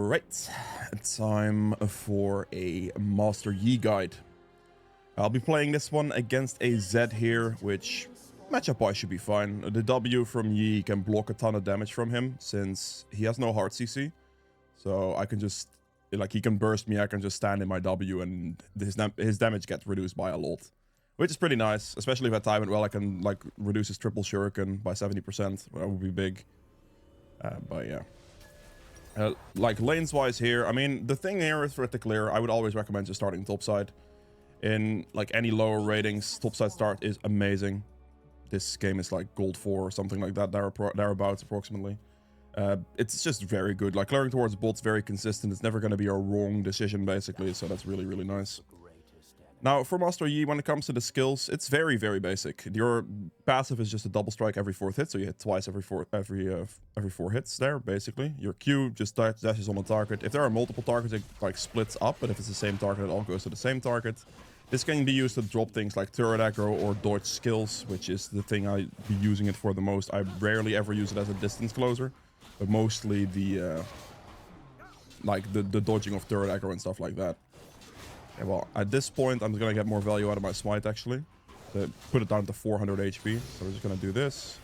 Alright, time for a Master Yi guide. I'll be playing this one against a Z here, which matchup-wise should be fine. The W from Yi can block a ton of damage from him, since he has no hard CC. So I can just, like, he can burst me, I can just stand in my W, and his damage gets reduced by a lot. Which is pretty nice, especially if I time it well. I can, like, reduce his triple shuriken by 70%, that would be big. But yeah. Like lanes wise here, I mean, the thing here is for it to clear, I would always recommend just starting topside. In like any lower ratings, topside start is amazing. This game is like gold 4 or something like that, thereabouts approximately. It's just very good. Like clearing towards bot's very consistent. It's never going to be a wrong decision basically, so that's really, really nice. Now, for Master Yi, when it comes to the skills, it's very, very basic. Your passive is just a double strike every 4th hit, so you hit twice every four hits there, basically. Your Q just dashes on a target. If there are multiple targets, it like splits up, but if it's the same target, it all goes to the same target. This can be used to drop things like turret aggro or dodge skills, which is the thing I'd be using it for the most. I rarely ever use it as a distance closer, but mostly the like the dodging of turret aggro and stuff like that. Yeah, well, at this point, I'm going to get more value out of my smite, actually. To put it down to 400 HP. So we're just going to do this.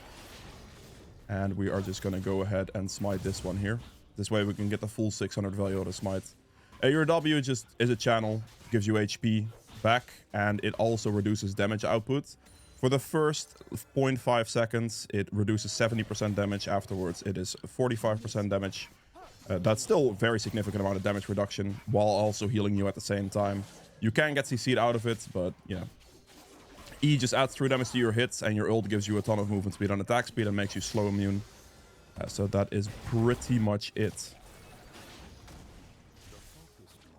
And we are just going to go ahead and smite this one here. This way we can get the full 600 value out of smite. Your W just is a channel, gives you HP back, and it also reduces damage output. For the first 0.5 seconds, it reduces 70% damage. Afterwards, it is 45% damage. That's still a very significant amount of damage reduction, while also healing you at the same time. You can get CC'd out of it, but yeah. E just adds 3 damage to your hits, and your ult gives you a ton of movement speed and attack speed and makes you slow immune. So that is pretty much it.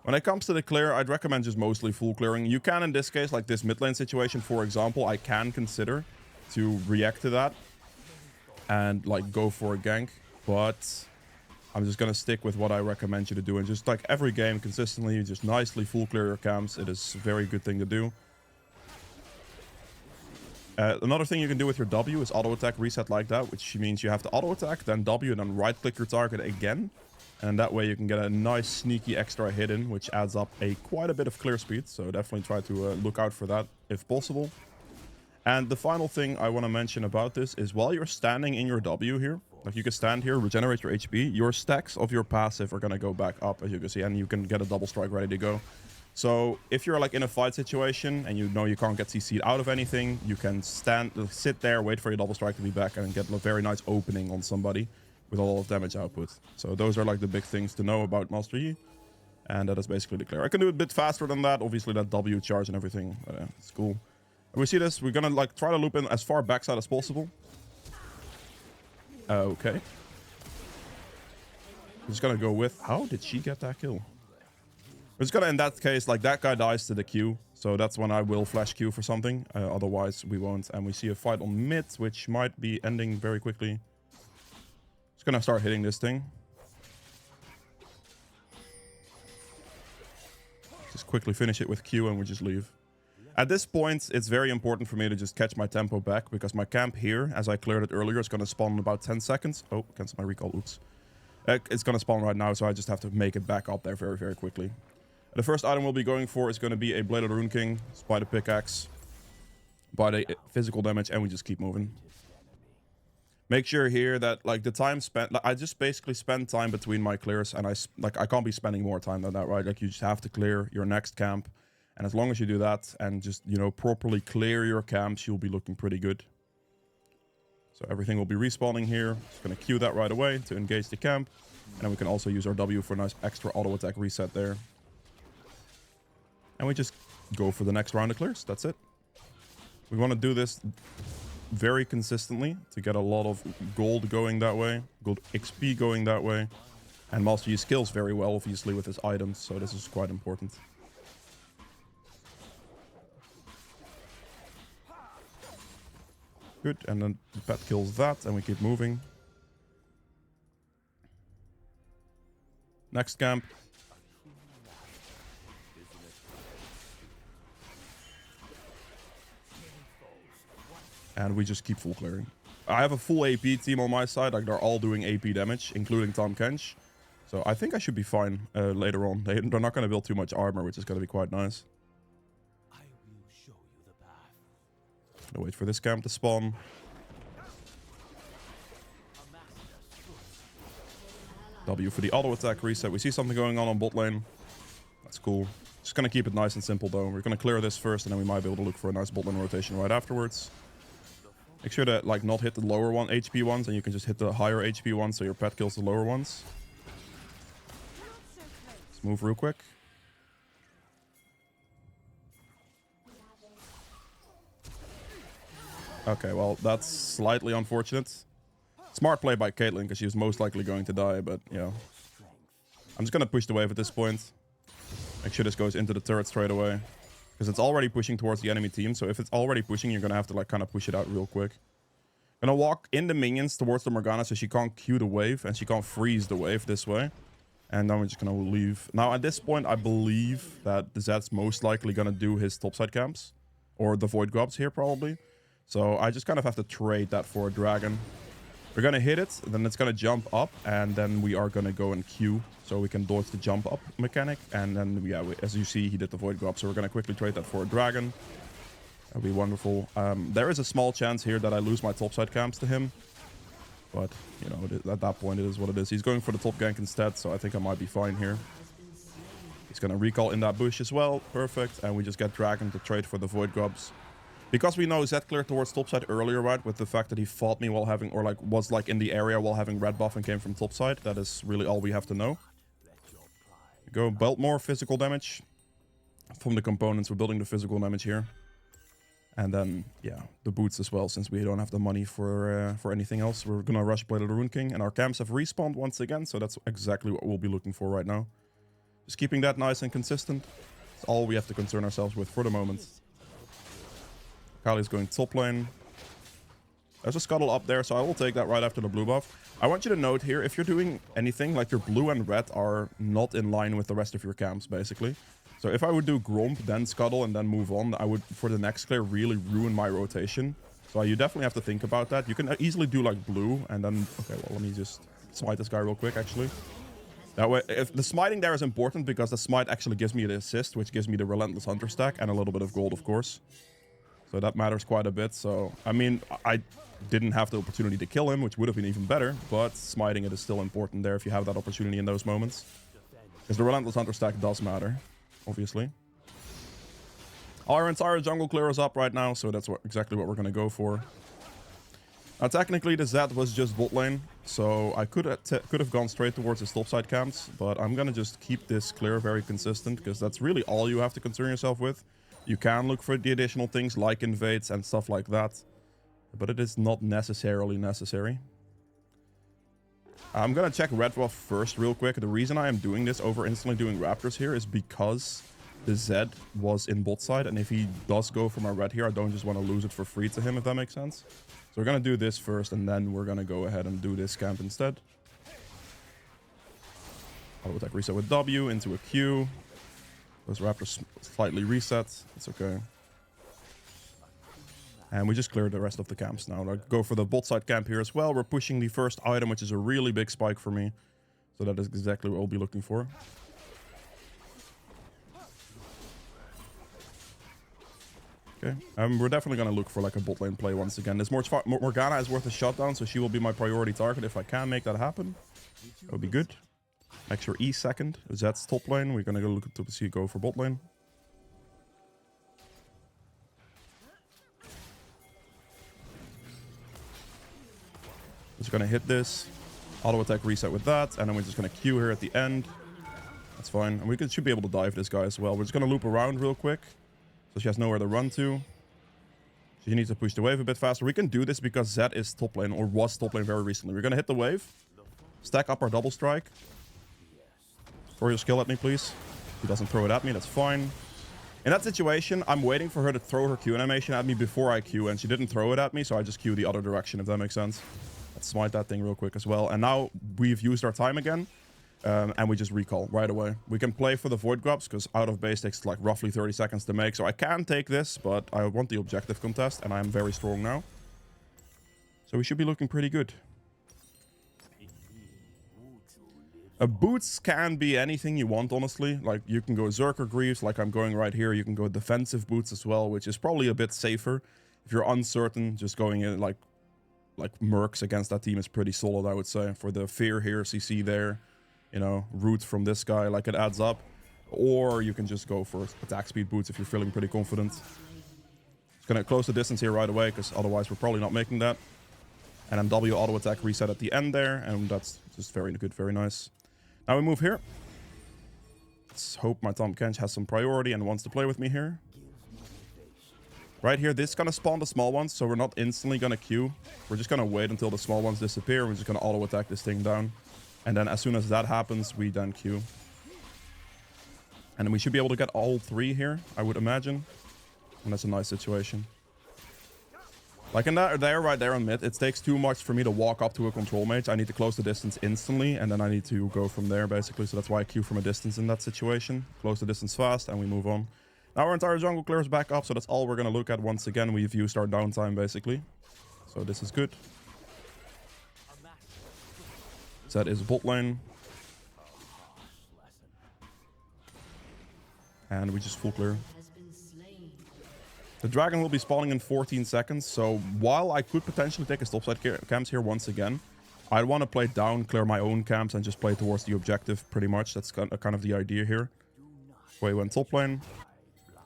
When it comes to the clear, I'd recommend just mostly full clearing. You can, in this case, like this mid lane situation, for example, I can consider to react to that and like go for a gank, but I'm just going to stick with what I recommend you to do. And just like every game, consistently, just nicely full clear your camps. It is a very good thing to do. Another thing you can do with your W is auto attack reset like that, which means you have to auto attack, then W, and then right click your target again. And that way you can get a nice sneaky extra hit in, which adds up quite a bit of clear speed. So definitely try to look out for that if possible. And the final thing I want to mention about this is while you're standing in your W here, like you can stand here, regenerate your HP, your stacks of your passive are going to go back up, as you can see, and you can get a double strike ready to go. So if you're like in a fight situation and you know you can't get CC'd out of anything, you can sit there, wait for your double strike to be back, and get a very nice opening on somebody with a lot of damage output. So those are like the big things to know about Master Yi. And that is basically the clear. I can do it a bit faster than that, obviously that W charge and everything, but it's cool. And we see this, we're gonna like try to loop in as far backside as possible. Okay. Just gonna go with, how did she get that kill? We're just gonna, in that case, like that guy dies to the Q, so that's when I will flash Q for something, otherwise we won't. And we see a fight on mid, which might be ending very quickly. Just gonna start hitting this thing. Just quickly finish it with Q and we just leave. At this point, it's very important for me to just catch my tempo back, because my camp here, as I cleared it earlier, is going to spawn in about 10 seconds. Oh, cancel my recall, oops. It's going to spawn right now, so I just have to make it back up there very, very quickly. The first item we'll be going for is going to be a Blade of the Rune King, by the pickaxe, by the physical damage, and we just keep moving. Make sure here that, like, the time spent, like, I just basically spend time between my clears, and I can't be spending more time than that, right? Like, you just have to clear your next camp. And as long as you do that and just, you know, properly clear your camps, you'll be looking pretty good. So everything will be respawning here. Just going to queue that right away to engage the camp. And then we can also use our W for a nice extra auto attack reset there. And we just go for the next round of clears. That's it. We want to do this very consistently to get a lot of gold going that way. Gold XP going that way. And Master Yi skills very well, obviously, with his items. So this is quite important. Good, and then the pet kills that, and we keep moving. Next camp. And we just keep full clearing. I have a full AP team on my side, like they're all doing AP damage, including Tom Kench. So I think I should be fine later on. They're not going to build too much armor, which is going to be quite nice. I will show you the path. Gonna wait for this camp to spawn. W for the auto attack reset. We see something going on bot lane. That's cool. Just gonna keep it nice and simple though. We're gonna clear this first, and then we might be able to look for a nice bot lane rotation right afterwards. Make sure to like not hit the lower HP ones, and you can just hit the higher HP ones so your pet kills the lower ones. Let's move real quick. Okay, well, that's slightly unfortunate. Smart play by Caitlyn, because she was most likely going to die, but, you know. I'm just going to push the wave at this point. Make sure this goes into the turret straight away. Because it's already pushing towards the enemy team, so if it's already pushing, you're going to have to, like, kind of push it out real quick. Gonna walk in the minions towards the Morgana so she can't Q the wave, and she can't freeze the wave this way. And then we're just gonna leave. Now, at this point, I believe that the Zed's most likely gonna do his topside camps. Or the Void Grubs here, probably. So I just kind of have to trade that for a dragon. We're gonna hit it, then it's gonna jump up, and then we are gonna go and Q, so we can dodge the jump up mechanic. And then, yeah, as you see, he did the Void Grub, so we're gonna quickly trade that for a dragon. That'd be wonderful. There is a small chance here that I lose my topside camps to him. But, you know, at that point, it is what it is. He's going for the top gank instead, so I think I might be fine here. He's gonna recall in that bush as well. Perfect. And we just get dragon to trade for the Void Grubs. Because we know Zed cleared towards topside earlier, right? With the fact that he fought me while having, or like was like in the area while having red buff and came from topside. That is really all we have to know. Go belt more physical damage from the components. We're building the physical damage here. And then, yeah, the boots as well, since we don't have the money for anything else. We're gonna rush Blade of the Rune King, and our camps have respawned once again, so that's exactly what we'll be looking for right now. Just keeping that nice and consistent. That's all we have to concern ourselves with for the moment. Kali's going top lane. There's a scuttle up there, so I will take that right after the blue buff. I want you to note here, if you're doing anything, like your blue and red are not in line with the rest of your camps, basically. So if I would do Gromp, then Scuttle, and then move on, I would, for the next clear, really ruin my rotation. So you definitely have to think about that. You can easily do, like, blue, and then... Okay, well, let me just smite this guy real quick, actually. That way, if the smiting there is important, because the smite actually gives me the assist, which gives me the Relentless Hunter stack, and a little bit of gold, of course. So that matters quite a bit. So, I mean, I didn't have the opportunity to kill him, which would have been even better, but smiting it is still important there if you have that opportunity in those moments. Because the Relentless Hunter stack does matter. Obviously. Our entire jungle clear is up right now, so that's exactly what we're going to go for. Now, technically, the Zed was just bot lane, so I could have gone straight towards his topside camps, but I'm going to just keep this clear very consistent, because that's really all you have to concern yourself with. You can look for the additional things like invades and stuff like that, but it is not necessarily necessary. I'm gonna check red buff first real quick. The reason I am doing this over instantly doing Raptors here is because the Zed was in bot side, and if he does go for my red here, I don't just want to lose it for free to him, if that makes sense. So we're gonna do this first, and then we're gonna go ahead and do this camp instead. Auto attack reset with W into a Q. Those Raptors slightly reset. It's okay. And we just cleared the rest of the camps now. I'll go for the bot side camp here as well. We're pushing the first item, which is a really big spike for me. So that is exactly what we'll be looking for. Okay. We're definitely going to look for like a bot lane play once again. This Morgana is worth a shutdown, so she will be my priority target. If I can make that happen, that would be good. Make sure E second. Zed's top lane. We're going to go look to see go for bot lane. Just gonna hit this, auto attack reset with that, and then we're just gonna Q here at the end. That's fine, and we should be able to dive this guy as well. We're just gonna loop around real quick, so she has nowhere to run to. She needs to push the wave a bit faster. We can do this because Zed is top lane, or was top lane very recently. We're gonna hit the wave, stack up our double strike. Throw your skill at me, please. If he doesn't throw it at me, that's fine. In that situation, I'm waiting for her to throw her Q animation at me before I Q, and she didn't throw it at me, so I just Q the other direction, if that makes sense. Let's smite that thing real quick as well. And now we've used our time again, and we just recall right away. We can play for the Void Grubs, because out of base takes like roughly 30 seconds to make, so I can take this, but I want the objective contest, and I'm very strong now. So we should be looking pretty good. Boots can be anything you want, honestly. Like, you can go Zerker Greaves, like I'm going right here. You can go defensive boots as well, which is probably a bit safer. If you're uncertain, just going in like Mercs against that team is pretty solid, I would say. For the fear here, CC there, you know, root from this guy, like it adds up. Or you can just go for attack speed boots if you're feeling pretty confident. Just gonna close the distance here right away, because otherwise we're probably not making that. And then W auto attack reset at the end there, and that's just very good, very nice. Now we move here. Let's hope my Tahm Kench has some priority and wants to play with me here. Right here, this is gonna spawn the small ones, so we're not instantly gonna queue. We're just gonna wait until the small ones disappear. We're just gonna auto attack this thing down. And then as soon as that happens, we then queue. And then we should be able to get all 3 here, I would imagine. And that's a nice situation. Like in that there, right there on mid, it takes too much for me to walk up to a control mage. I need to close the distance instantly, and then I need to go from there, basically. So that's why I queue from a distance in that situation. Close the distance fast, and we move on. Now our entire jungle clears back up, so that's all we're going to look at once again. We've used our downtime, basically. So this is good. Zed is bot lane. And we just full clear. The dragon will be spawning in 14 seconds, so while I could potentially take a topside camps here once again, I'd want to play down, clear my own camps, and just play towards the objective, pretty much. That's kind of the idea here. We went top lane.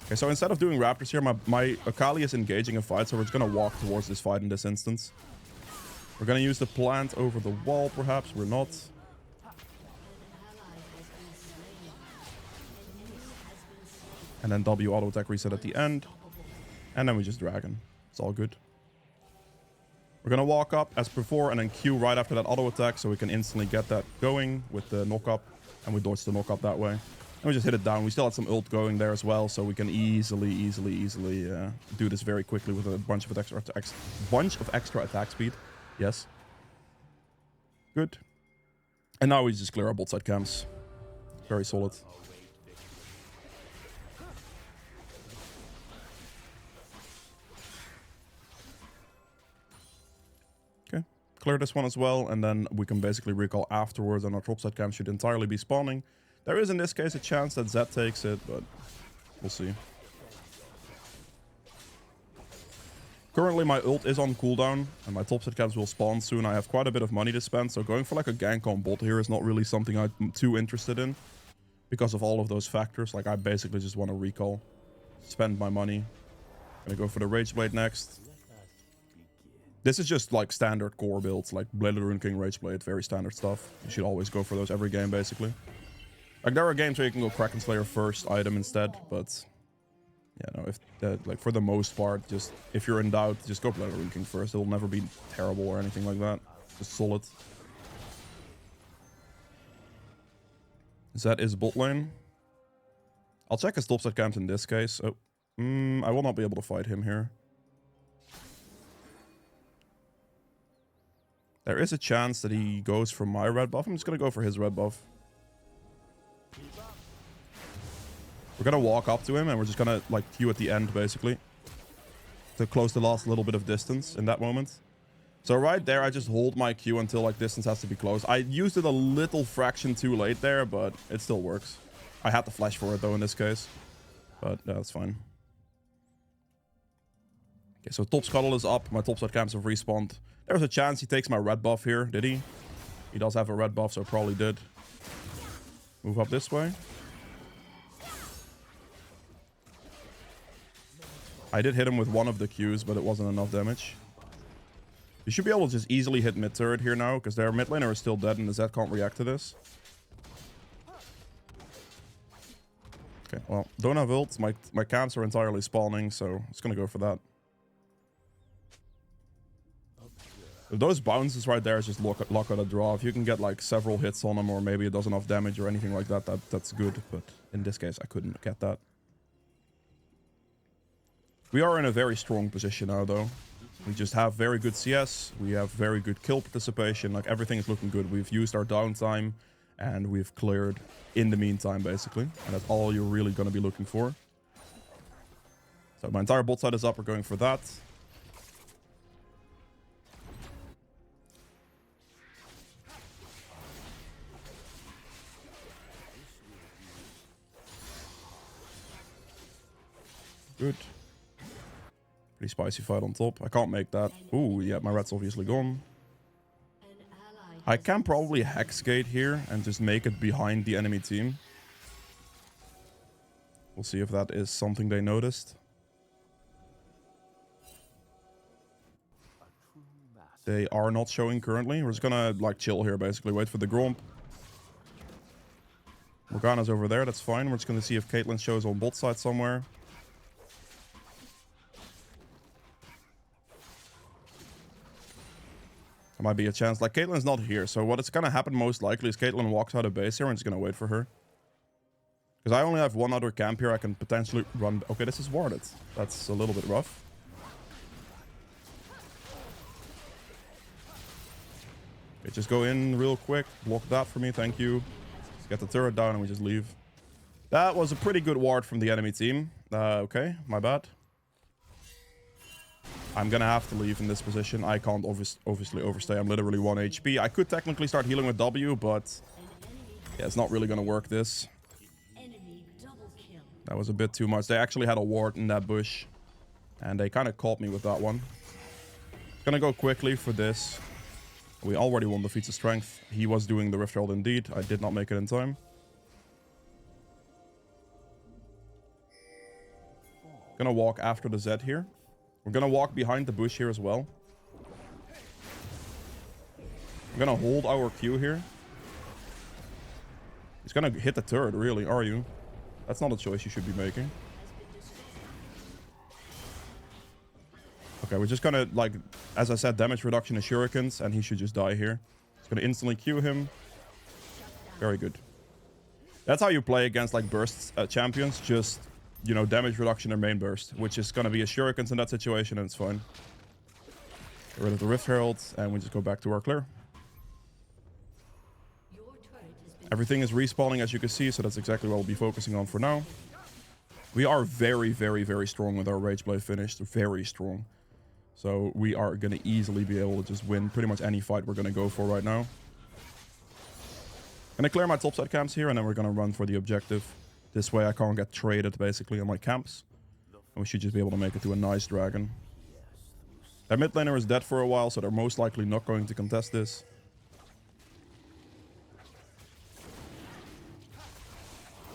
Okay, so instead of doing Raptors here, my Akali is engaging a fight, so we're just going to walk towards this fight in this instance. We're going to use the plant over the wall, perhaps. We're not. And then W auto attack reset at the end. And then we just dragon. It's all good. We're going to walk up as before and then Q right after that auto attack so we can instantly get that going with the knock up. And we dodge the knock up that way. And we just hit it down. We still had some ult going there as well, so we can easily do this very quickly with a bunch of extra attack speed. Yes. Good. And now we just clear our bot side camps. Very solid. Clear this one as well, and then we can basically recall afterwards, and our topside camp should entirely be spawning. There is in this case a chance that Zed takes it, but we'll see. Currently my ult is on cooldown, and my topside camps will spawn soon. I have quite a bit of money to spend, so going for like a gank on bot here is not really something I'm too interested in. Because of all of those factors, like I basically just want to recall. Spend my money. Gonna go for the Rage Blade next. This is just like standard core builds, like Blade of the Rune King, Rageblade, very standard stuff. You should always go for those every game, basically. Like there are games where you can go Kraken Slayer first item instead, but yeah, no, if like for the most part, just if you're in doubt, just go Blade of the Rune King first. It'll never be terrible or anything like that. Just solid. Zed is bot lane. I'll check his topside camps in this case. Oh, I will not be able to fight him here. There is a chance that he goes for my red buff. I'm just going to go for his red buff. We're going to walk up to him and we're just going to like queue at the end basically. To close the last little bit of distance in that moment. So right there I just hold my Q until like distance has to be closed. I used it a little fraction too late there, but it still works. I had to flash for it though in this case. But that's fine. Okay, so top scuttle is up. My topside camps have respawned. There's a chance he takes my red buff here. Did he? He does have a red buff, so probably did. Move up this way. I did hit him with one of the Qs, but it wasn't enough damage. You should be able to just easily hit mid turret here now, because their mid laner is still dead and the Zed can't react to this. Okay, well, don't have ults. My camps are entirely spawning, so it's gonna go for that. If those bounces right there is just lock out a draw. If you can get like several hits on them, or maybe it does enough damage or anything like that, that's good. But in this case, I couldn't get that. We are in a very strong position now, though. We just have very good CS. We have very good kill participation. Like everything is looking good. We've used our downtime, and we've cleared in the meantime, basically. And that's all you're really going to be looking for. So my entire bot side is up. We're going for that. Good. Pretty spicy fight on top. I can't make that. Ooh, yeah, my red's obviously gone. I can probably Hexgate here and just make it behind the enemy team. We'll see if that is something they noticed. They are not showing currently. We're just gonna like chill here basically. Wait for the Gromp. Morgana's over there, that's fine. We're just gonna see if Caitlyn shows on bot side somewhere. There might be a chance. Like, Caitlyn's not here, so what is gonna happen most likely is Caitlyn walks out of base here and just gonna wait for her. Because I only have one other camp here I can potentially run. Okay, this is warded. That's a little bit rough. Okay, just go in real quick. Block that for me, thank you. Let's get the turret down and we just leave. That was a pretty good ward from the enemy team. Okay, my bad. I'm gonna have to leave in this position. I can't obviously overstay. I'm literally 1 HP. I could technically start healing with W, but yeah, it's not really gonna work this. That was a bit too much. They actually had a ward in that bush, and they kind of caught me with that one. Gonna go quickly for this. We already won the feats of strength. He was doing the Rift Herald indeed. I did not make it in time. Gonna walk after the Z here. We're gonna walk behind the bush here as well. We're gonna hold our Q here. He's gonna hit the turret, really, are you? That's not a choice you should be making. Okay, we're just gonna, like, as I said, damage reduction is shurikens, and he should just die here. It's gonna instantly Q him. Very good. That's how you play against, like, burst champions. Just, you know, damage reduction or main burst, which is gonna be a shurikens in that situation, and it's fine. Get rid of the Rift Herald, and we just go back to our clear. Everything is respawning, as you can see, so that's exactly what we'll be focusing on for now. We are very, very, very strong with our Rage Blade finished. Very strong. So we are going to easily be able to just win pretty much any fight we're going to go for right now. Going to clear my topside camps here, and then we're going to run for the objective. This way I can't get traded, basically, on my camps. And we should just be able to make it to a nice dragon. Their mid laner is dead for a while, so they're most likely not going to contest this.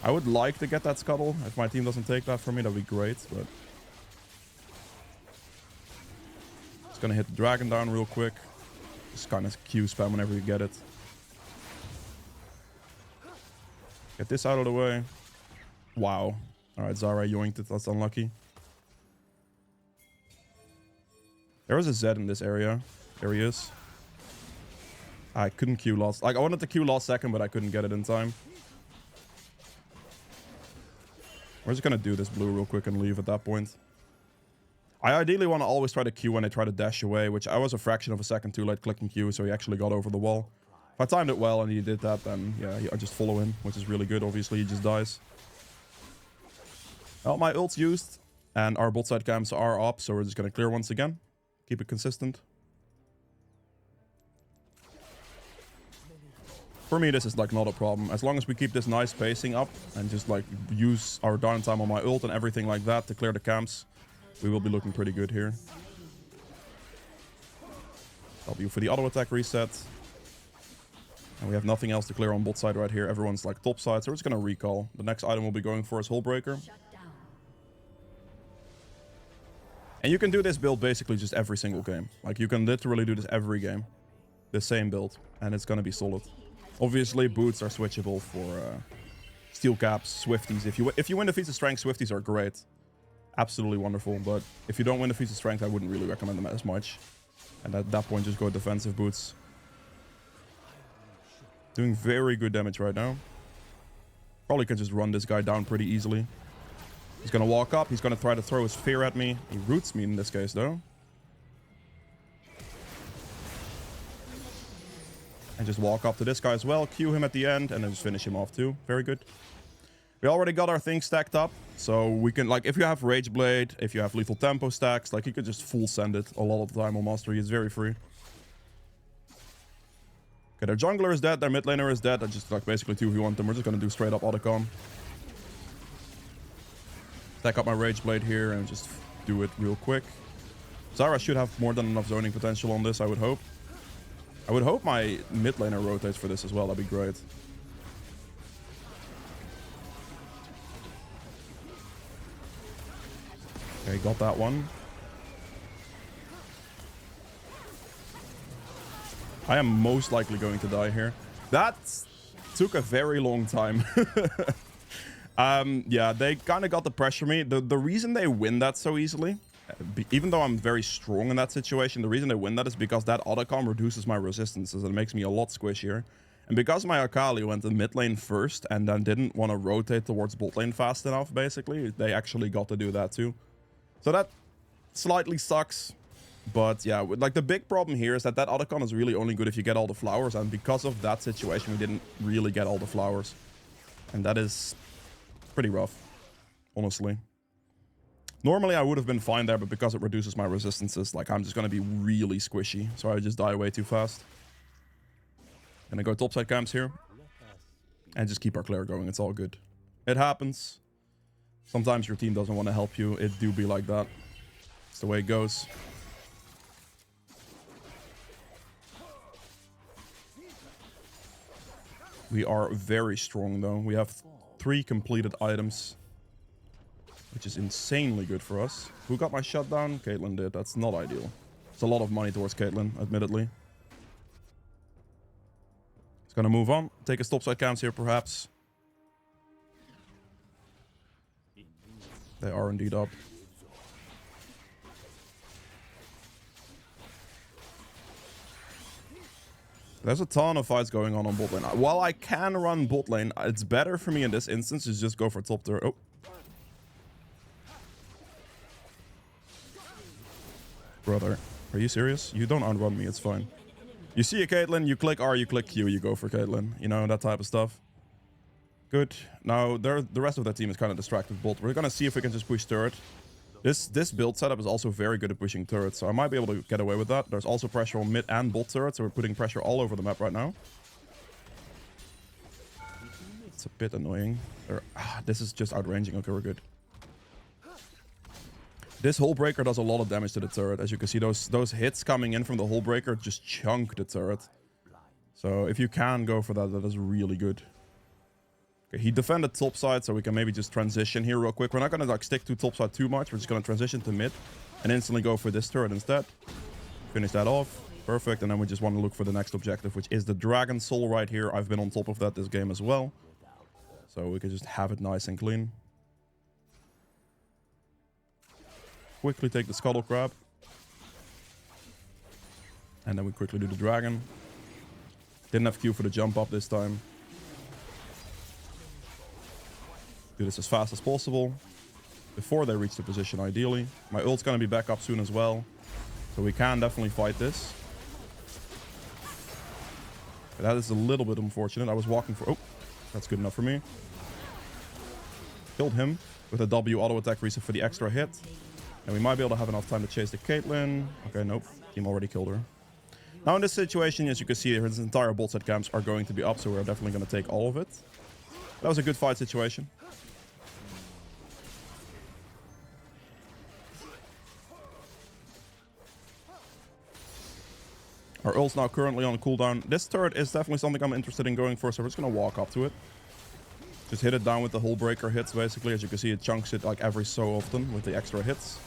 I would like to get that scuttle. If my team doesn't take that from me, that'd be great, but... Just gonna hit the dragon down real quick. Just kind of Q spam whenever you get it. Get this out of the way. Wow. Alright, Zara yoinked it. That's unlucky. There is a Z in this area. There he is. I couldn't Q last... Like, I wanted to Q last second, but I couldn't get it in time. We're just gonna do this blue real quick and leave at that point. I ideally want to always try to Q when they try to dash away, which I was a fraction of a second too late clicking Q, so he actually got over the wall. If I timed it well and he did that, then yeah, I just follow him, which is really good. Obviously, he just dies. Well, my ult's used, and our bot side camps are up, so we're just gonna clear once again. Keep it consistent. For me, this is like not a problem. As long as we keep this nice pacing up and just like use our downtime on my ult and everything like that to clear the camps, we will be looking pretty good here. W for the auto attack reset. And we have nothing else to clear on bot side right here. Everyone's like top side, so we're just gonna recall. The next item we'll be going for is Hullbreaker. And you can do this build basically just every single game. Like, you can literally do this every game. The same build, and it's gonna be solid. Obviously, boots are switchable for steel caps, Swifties. If you win the feats of strength, Swifties are great. Absolutely wonderful. But if you don't win the feats of strength, I wouldn't really recommend them as much. And at that point, just go defensive boots. Doing very good damage right now. Probably can just run this guy down pretty easily. He's gonna walk up. He's gonna try to throw his fear at me. He roots me in this case, though. And just walk up to this guy as well, Q him at the end, and then just finish him off too. Very good. We already got our things stacked up, so we can, like, if you have Rage Blade, if you have Lethal Tempo stacks, like, you could just full send it a lot of the time on Mastery. It's very free. Okay, their jungler is dead, their mid laner is dead. I just, like, basically 2v1 them. We're just gonna do straight up Otacon. Stack up my Rage Blade here and just do it real quick. Zara should have more than enough zoning potential on this, I would hope. I would hope my mid laner rotates for this as well. That'd be great. Okay, got that one. I am most likely going to die here. That took a very long time. Yeah, they kind of got the pressure me. The reason they win that so easily, even though I'm very strong in that situation, the reason they win that is because that autocom reduces my resistances and it makes me a lot squishier. And because my Akali went to mid lane first and then didn't want to rotate towards bot lane fast enough, basically, they actually got to do that too. So that slightly sucks. But yeah, like the big problem here is that autocon is really only good if you get all the flowers. And because of that situation, we didn't really get all the flowers. And that is pretty rough, honestly. Normally, I would have been fine there, but because it reduces my resistances, like I'm just going to be really squishy. So I just die way too fast. Gonna go topside camps here. And just keep our clear going. It's all good. It happens. Sometimes your team doesn't want to help you. It do be like that. It's the way it goes. We are very strong, though. We have 3 completed items, which is insanely good for us. Who got my shutdown? Caitlyn did. That's not ideal. It's a lot of money towards Caitlyn, admittedly. It's gonna move on. Take a topside camps here, perhaps. They are indeed up. There's a ton of fights going on bot lane. While I can run bot lane, it's better for me in this instance to just go for top turret. Oh. Brother, are you serious? You don't outrun me, it's fine. You see a Caitlyn, you click R, you click Q, you go for Caitlyn. You know, that type of stuff. Good. Now, the rest of that team is kind of distracted bot. We're gonna see if we can just push turret. This build setup is also very good at pushing turrets, so I might be able to get away with that. There's also pressure on mid and bot turrets, so we're putting pressure all over the map right now. It's a bit annoying. This is just outranging. Okay, we're good. This hull breaker does a lot of damage to the turret. As you can see, those hits coming in from the hull breaker just chunk the turret. So if you can go for that, that is really good. Okay, he defended topside, so we can maybe just transition here real quick. We're not gonna like stick to topside too much. We're just gonna transition to mid and instantly go for this turret instead. Finish that off. Perfect. And then we just want to look for the next objective, which is the Dragon Soul right here. I've been on top of that this game as well. So we can just have it nice and clean. Quickly take the Scuttle Crab. And then we quickly do the Dragon. Didn't have Q for the jump up this time. Do this as fast as possible. Before they reach the position, ideally. My ult's gonna be back up soon as well. So we can definitely fight this. But that is a little bit unfortunate. I was walking for... Oh, that's good enough for me. Killed him with a W auto attack reset for the extra hit. And we might be able to have enough time to chase the Caitlyn. Okay, nope. Team already killed her. Now in this situation, as you can see, his entire bot set camps are going to be up. So we're definitely going to take all of it. That was a good fight situation. Our ult's now currently on cooldown. This turret is definitely something I'm interested in going for, so we're just going to walk up to it. Just hit it down with the hull breaker hits, basically. As you can see, it chunks it like every so often with the extra hits.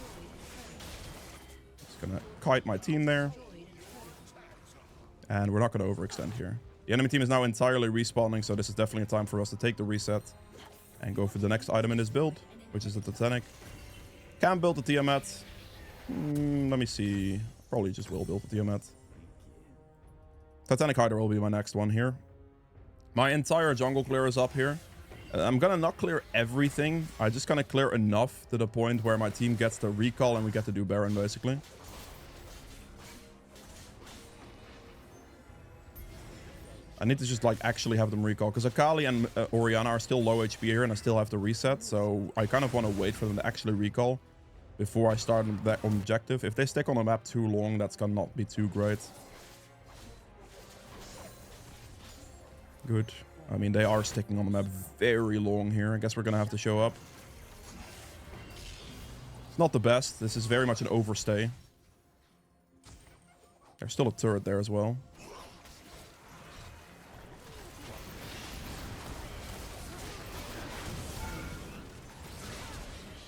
Just going to kite my team there. And we're not going to overextend here. The enemy team is now entirely respawning, so this is definitely a time for us to take the reset and go for the next item in this build, which is the Titanic. Can build the Tiamat. Let me see. Probably just will build the Tiamat. Titanic Hydra will be my next one here. My entire jungle clear is up here. I'm gonna not clear everything. I'm just gonna clear enough to the point where my team gets the recall and we get to do Baron, basically. I need to just like actually have them recall, because Akali and Orianna are still low HP here and I still have to reset. So I kind of want to wait for them to actually recall before I start that objective. If they stick on the map too long, that's gonna not be too great. Good. I mean, they are sticking on the map very long here. I guess we're gonna have to show up. It's not the best. This is very much an overstay. There's still a turret there as well.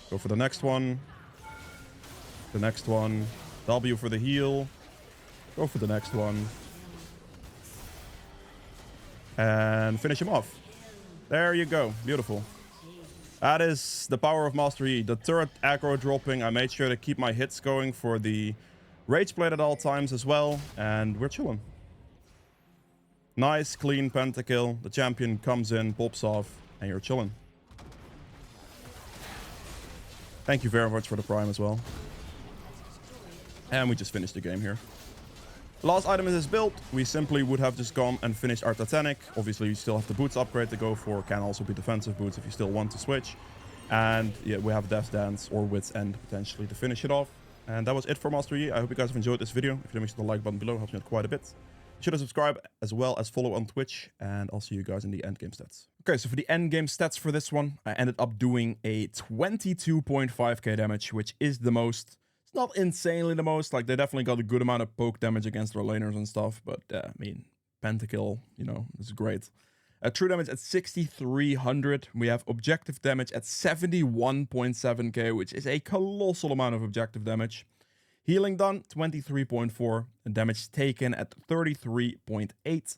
Go for the next one. The next one. W for the heal. Go for the next one. And finish him off. There you go. Beautiful. That is the power of Master Yi. The turret aggro dropping. I made sure to keep my hits going for the Rage Blade at all times as well. And we're chilling. Nice, clean pentakill. The champion comes in, pops off, and you're chilling. Thank you very much for the prime as well. And we just finished the game here. Last item is this build. We simply would have just gone and finished our Titanic. Obviously, you still have the boots upgrade to go for. Can also be defensive boots if you still want to switch. And yeah, we have Death's Dance or Wit's End potentially to finish it off. And that was it for Master Yi. I hope you guys have enjoyed this video. If you don't, make sure the like button below. Helps me out quite a bit. Be sure to subscribe as well as follow on Twitch. And I'll see you guys in the endgame stats. Okay, so for the endgame stats for this one, I ended up doing a 22.5k damage, which is the most. It's not insanely the most. Like, they definitely got a good amount of poke damage against their laners and stuff. But, I mean, pentakill, you know, is great. True damage at 6,300. We have objective damage at 71.7k, which is a colossal amount of objective damage. Healing done, 23.4. And damage taken at 33.8.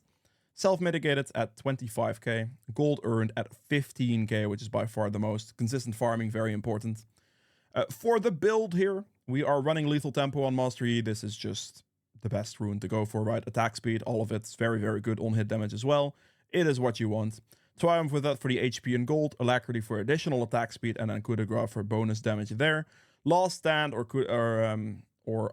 Self-mitigated at 25k. Gold earned at 15k, which is by far the most. Consistent farming, very important. For the build here, we are running Lethal Tempo on Master Yi. This is just the best rune to go for, right? Attack speed, all of it's very, very good on hit damage as well. It is what you want. Triumph with that for the HP and gold. Alacrity for additional attack speed. And then Coup de Grace for bonus damage there. Last Stand or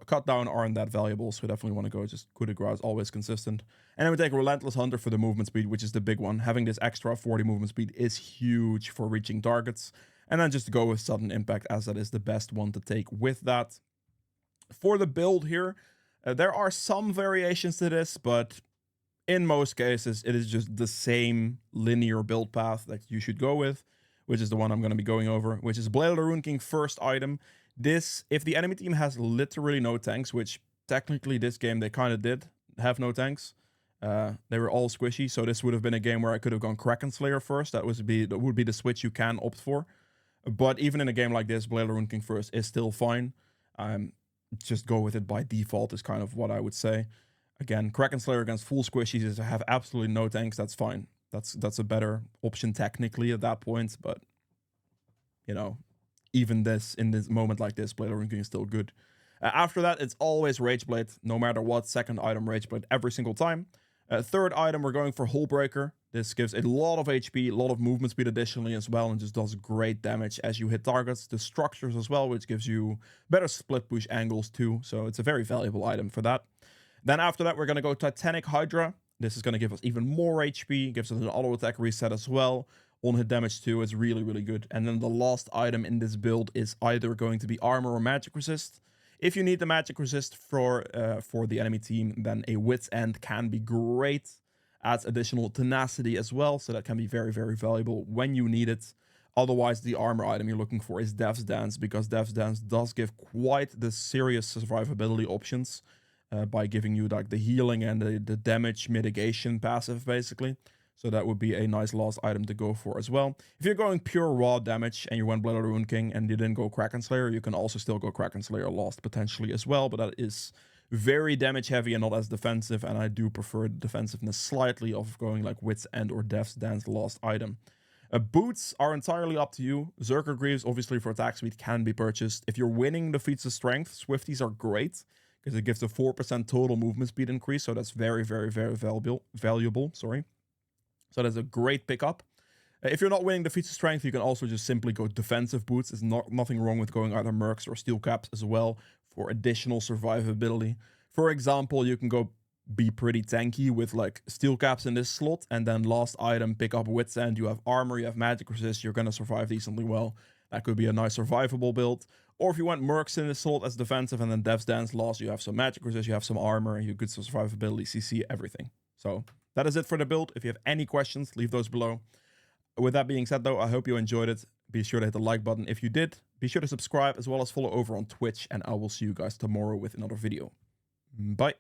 Cut Down aren't that valuable, so we definitely want to go just Coup de Grace, always consistent. And then we take Relentless Hunter for the movement speed, which is the big one. Having this extra 40 movement speed is huge for reaching targets. And then just go with Sudden Impact, as that is the best one to take with that. For the build here, there are some variations to this, but in most cases, it is just the same linear build path that you should go with, which is the one I'm going to be going over, which is Blade of the Rune King first item. This, if the enemy team has literally no tanks, which technically this game they kind of did have no tanks. They were all squishy, so this would have been a game where I could have gone Kraken Slayer first. That would be the switch you can opt for. But even in a game like this, Blade of the Rune King first is still fine. Just go with it by default is kind of what I would say. Again, Kraken Slayer against full squishies is to have absolutely no tanks. That's fine. That's a better option technically at that point. But, you know, even this, in this moment like this, Blade of the Rune King is still good. After that, it's always Rage Blade, no matter what. Second item, Rage Blade every single time. Third item, we're going for Hull Breaker. This gives a lot of HP, a lot of movement speed additionally as well, and just does great damage as you hit targets. The structures as well, which gives you better split push angles too, so it's a very valuable item for that. Then after that, we're going to go Titanic Hydra. This is going to give us even more HP, gives us an auto attack reset as well. On hit damage too, it's really, really good. And then the last item in this build is either going to be armor or magic resist. If you need the magic resist for the enemy team, then a Wit's End can be great. Adds additional tenacity as well, so that can be very, very valuable when you need it. Otherwise, the armor item you're looking for is Death's Dance, because Death's Dance does give quite the serious survivability options by giving you like the healing and the damage mitigation passive, basically. So that would be a nice last item to go for as well. If you're going pure raw damage and you went Blade of the Rune King and you didn't go Kraken Slayer, you can also still go Kraken Slayer last potentially as well. But that is very damage heavy and not as defensive. And I do prefer the defensiveness slightly of going like Wit's End or Death's Dance last item. Boots are entirely up to you. Zerker Greaves, obviously for attack speed, can be purchased. If you're winning the feats of strength, Swifties are great because it gives a 4% total movement speed increase. So that's very, very, very valuable. Sorry. So that's a great pickup. If you're not winning the feats of strength, you can also just simply go defensive boots. There's nothing wrong with going either mercs or steel caps as well for additional survivability. For example, you can go be pretty tanky with like steel caps in this slot, and then last item, pick up Wit's End. You have armor, you have magic resist, you're going to survive decently well. That could be a nice survivable build. Or if you want mercs in this slot as defensive and then Death's Dance last, you have some magic resist, you have some armor, and you good survivability, CC, everything. So that is it for the build. If you have any questions, leave those below. With that being said, though, I hope you enjoyed it. Be sure to hit the like button if you did. Be sure to subscribe as well as follow over on Twitch, and I will see you guys tomorrow with another video. Bye.